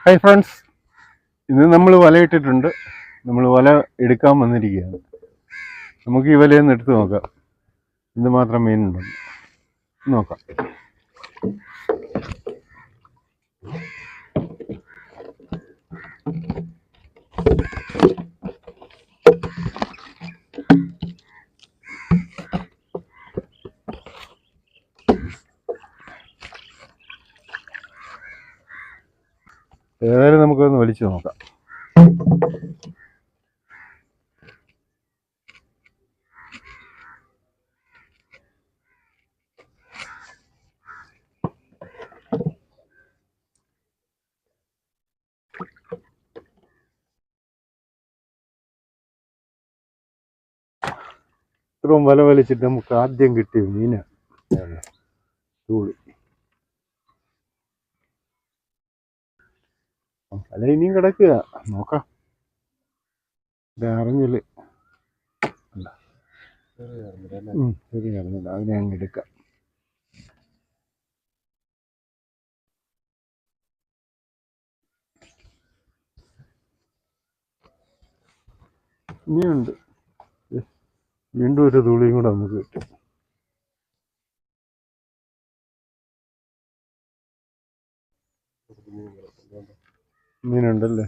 Hi friends, ഇന്ന് നമ്മൾ വലയിട്ടിട്ടുണ്ട്. നമ്മൾ വല എടുക്കാൻ വന്നിരിക്കുകയാണ്. നമുക്ക് ഈ വലയൊന്ന് എടുത്ത് നോക്കാം, എന്തുമാത്രം മീനുണ്ടെന്ന് നോക്കാം. ഏതായാലും നമുക്കൊന്ന് വലിച്ചു നോക്കാം. ഇത്രയും വല വലിച്ചിട്ട് നമുക്ക് ആദ്യം കിട്ടിയ മീനാണ് തൂളി. വല ഇനിയും കിടക്കുക, നോക്കാം. ഇത് അറിഞ്ഞില്ല, ശരി കിടന്നില്ല, അതിനെ അങ്ങ് എടുക്കാം. ഇനിയുണ്ട്, വീണ്ടും ഒരു തുള്ളിയും കൂടെ നമുക്ക് കിട്ടും. മീനുണ്ടല്ലേ?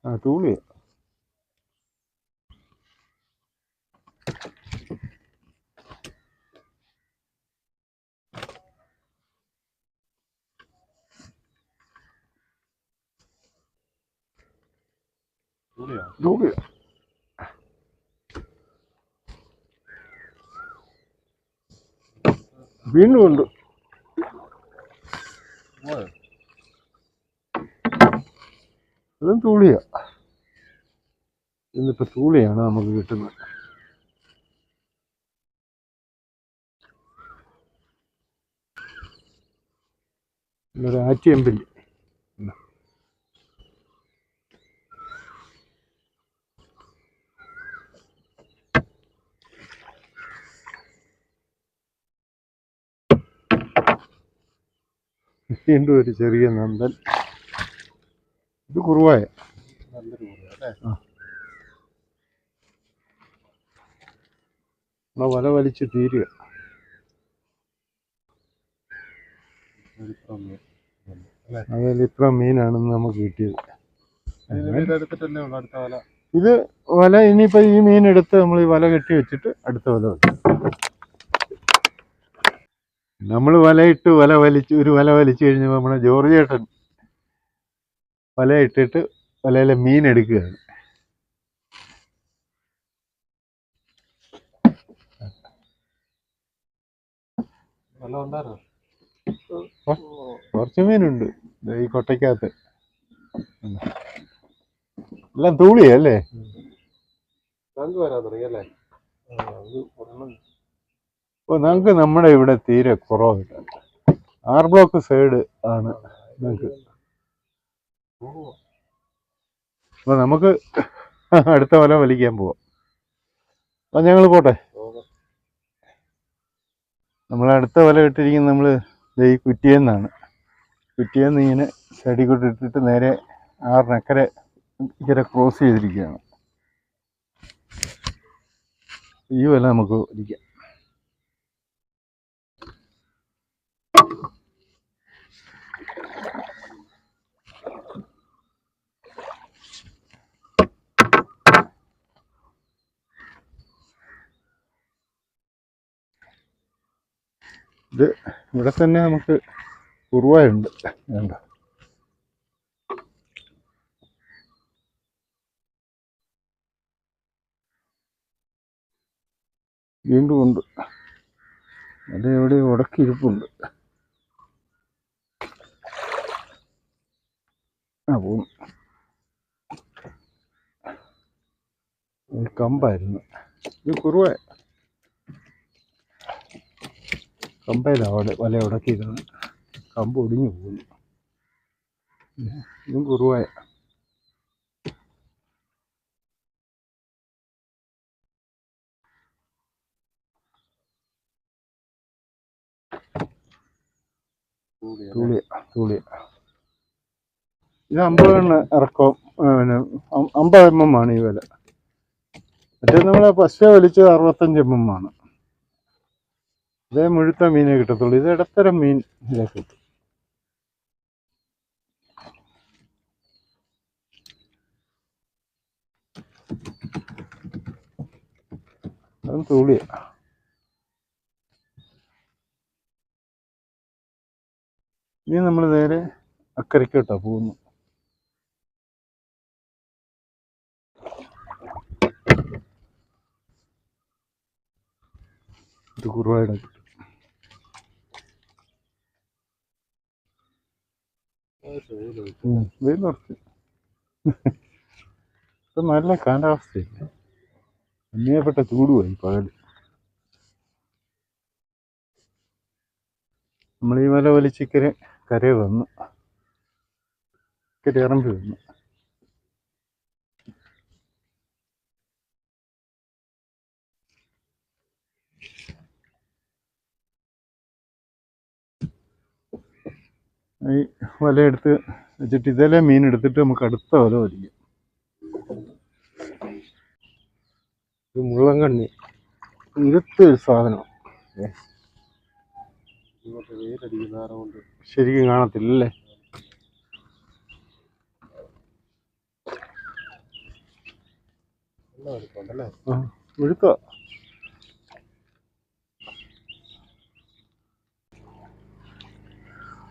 ആ, തൂളിയ. തൂളിയ. വീണ്ടും ഉണ്ട്. അതും തൂളിയ. ഇന്നിപ്പോ തൂളിയാണ് നമുക്ക് കിട്ടുന്നത്. ഒരു ആറ്റിയമ്പിൽ വീണ്ടും ഒരു ചെറിയ നന്ദൻ. ഇത് കുറുവായ. വല വലിച്ച് തീരുക. അതിൽ ഇത്ര മീനാണെന്ന് നമുക്ക് കിട്ടിയത്. ഇത് വല ഇനിയിപ്പോ ഈ മീൻ എടുത്ത് നമ്മൾ ഈ വല കെട്ടി വെച്ചിട്ട് അടുത്ത വല വെക്കും. നമ്മൾ വലയിട്ട് വല വലിച്ച് ഒരു വല വലിച്ചു കഴിഞ്ഞപ്പോൾ നമ്മുടെ ജോർജ് ചേട്ടൻ വല ഇട്ടിട്ട് വലയിലെ മീൻ എടുക്കുകയാണ്. കുറച്ച് മീനുണ്ട് ഈ കൊട്ടയ്ക്കകത്ത്. എല്ലാം തൂളിയല്ലേ? ഓ, നമുക്ക് നമ്മുടെ ഇവിടെ തീരെ കുറവില്ല. ആർ ബ്ലോക്ക് സൈഡ് ആണ് നമുക്ക്. അപ്പൊ നമുക്ക് അടുത്ത വല വലിക്കാൻ പോവാം. അപ്പൊ ഞങ്ങൾ പോട്ടെ. നമ്മൾ അടുത്ത വല ഇട്ടിരിക്കുന്നത് നമ്മൾ ഈ കുറ്റിയെന്നാണ്. കുറ്റിയെന്ന് ഇങ്ങനെ സൈഡിൽ കൂടെ ഇട്ടിട്ട് നേരെ ആറിനക്കരെ ഇങ്ങനെ ക്രോസ് ചെയ്തിരിക്കുകയാണ്. ഈ വല നമുക്ക് ഇരിക്കാം. ഇത് ഇവിടെ തന്നെ നമുക്ക് കുറുവായുണ്ട്. വേണ്ട, വീണ്ടും ഉണ്ട്. അത് എവിടെ ഉടക്കിയിരിപ്പുണ്ട്. ആ, പോന്നു. കമ്പായിരുന്നു. ഇത് കുറുവ കമ്പയിലാണ് വല ഉടക്കിയിരുന്നത്. കമ്പ് ഒടിഞ്ഞു പോകുന്നു. ഇതും കുറുവായ. തൂളിയ തൂളിയ. ഇത് 50 ഇറക്കം, പിന്നെ 50 mm ആണ് ഈ വില. മറ്റേ നമ്മളെ പശ വലിച്ചത് 65 mm ആണ്. ഇതേ മുഴുത്ത മീനെ കിട്ടത്തുള്ളൂ. ഇത് ഇടത്തരം മീൻ ഇതിലേക്ക് കിട്ടും. അതും തൂളിയ. ഇനി നമ്മൾ നേരെ അക്കരയ്ക്കോട്ടാ പോകുന്നു. ഇത് കുറുവായുടെ വെയിലുറച്ച്. ഇപ്പൊ നല്ല കാലാവസ്ഥയില്ല, അന്യപ്പെട്ട ചൂടുമായി പകല്. നമ്മൾ ഈ വല വലിച്ചിക്കരെ കരയെ വന്നു, ഇക്കരെ ഇറമ്പി വന്നു. ഈ വലയെടുത്ത് വെച്ചിട്ട് ഇതെല്ലാം മീൻ എടുത്തിട്ട് നമുക്ക് അടുത്ത വല വലിക്കാം. ഇത് മുള്ളങ്കണ്ണി, ഇരുത്തൊരു സാധനം. ശരിക്കും കാണത്തില്ലല്ലേ? ഒഴുക്ക.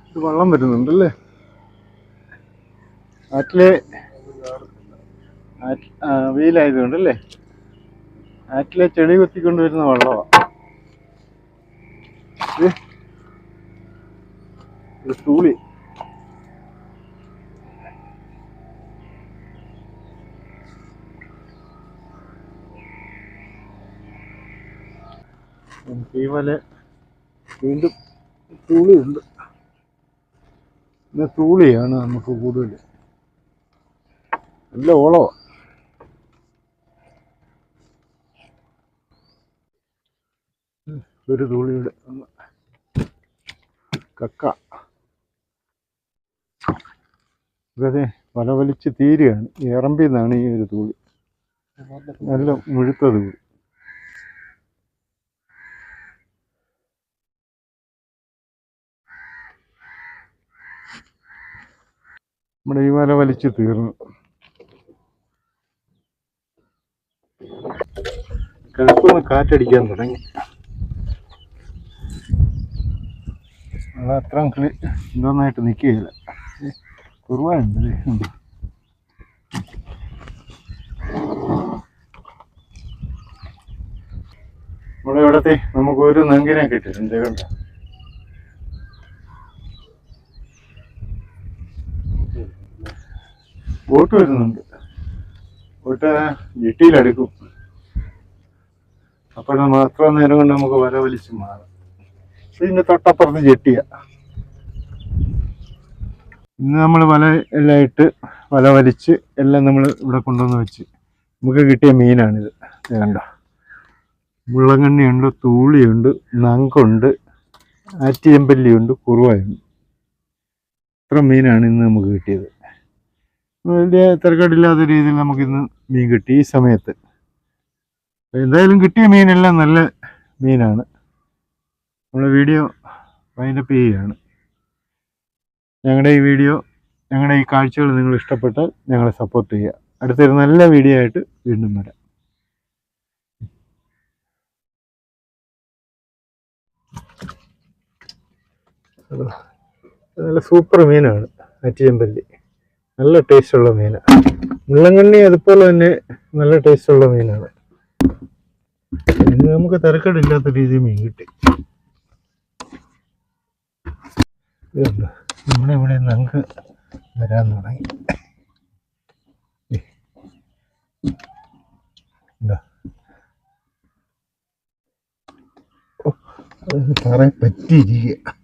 ഇത് വെള്ളം വരുന്നുണ്ടല്ലേ ആറ്റിലെ? വെയിലായതുകൊണ്ടല്ലേ? ആറ്റിലെ ചെളി കൊത്തിക്കൊണ്ടുവരുന്ന വെള്ളമാണ് ഇത്. തൂളി. ഈ വല വീണ്ടും തൂളിയുണ്ട്. പിന്നെ തൂളിയാണ് നമുക്ക് കൂടുതൽ. നല്ല ഓളമാണ്. ഒരു തൂളിയുടെ കക്ക. ഇതേ വല വലിച്ച് തീരുകയാണ്. ഇറമ്പിന്നാണ് ഈ ഒരു തൂളി, നല്ല മുഴുത്ത തൂളി. നമ്മുടെ ഈ വല വലിച്ച് തീർന്നു. കിഴക്കുനിന്ന് കാറ്റടിക്കാൻ തുടങ്ങി. അത് അത്ര എന്തോന്നായിട്ട് നിൽക്കുകയില്ല. കുറവായുണ്ട്. നമ്മുടെ ഇവിടത്തെ നമുക്ക് ഒരു നങ്കിനെ കിട്ടിയിട്ടുണ്ട്. കണ്ട ബോട്ട് വരുന്നുണ്ട്. ബോട്ട് ജെട്ടിയിലെടുക്കും. അപ്പോൾ നമ്മൾ അത്ര നേരം കൊണ്ട് നമുക്ക് വല വലിച്ച് മാറാം. ഇതിൻ്റെ തൊട്ടപ്പുറത്ത് ജെട്ടിയ. ഇന്ന് നമ്മൾ വല എല്ലാം ഇട്ട് വല വലിച്ച് എല്ലാം നമ്മൾ ഇവിടെ കൊണ്ടുവന്ന് വെച്ച് നമുക്ക് കിട്ടിയ മീനാണിത്. കണ്ട, മുള്ളങ്കണ്ണിയുണ്ട്, തൂളിയുണ്ട്, നങ്കുണ്ട്, ആറ്റിയമ്പല്ലിയുണ്ട്, കുറുവയുണ്ട്. ഇത്ര മീനാണ് ഇന്ന് നമുക്ക് കിട്ടിയത്. വലിയ തിരക്കേടില്ലാത്ത രീതിയിൽ നമുക്കിന്ന് മീൻ കിട്ടി ഈ സമയത്ത്. എന്തായാലും കിട്ടിയ മീനെല്ലാം നല്ല മീനാണ്. നമ്മൾ വീഡിയോ വൈൻഡപ്പ് ചെയ്യുകയാണ്. ഞങ്ങളുടെ ഈ വീഡിയോ, ഞങ്ങളുടെ ഈ കാഴ്ചകൾ നിങ്ങൾ ഇഷ്ടപ്പെട്ടാൽ ഞങ്ങളെ സപ്പോർട്ട് ചെയ്യുക. അടുത്തൊരു നല്ല വീഡിയോ ആയിട്ട് വീണ്ടും വരാം. നല്ല സൂപ്പർ മീനാണ് ആറ്റിയമ്പല്ലി. നല്ല ടേസ്റ്റുള്ള മീനാണ്. മുള്ളങ്കണ്ണി അതുപോലെ തന്നെ നല്ല ടേസ്റ്റുള്ള മീനാണ്. ഇന്ന് നമുക്ക് തിരക്കേടില്ലാത്ത രീതിയിൽ മീൻ കിട്ടി. നമ്മുടെ ഇവിടെ നമുക്ക് വരാൻ തുടങ്ങി. അത് പറയാൻ പറ്റിയിരിക്കുക.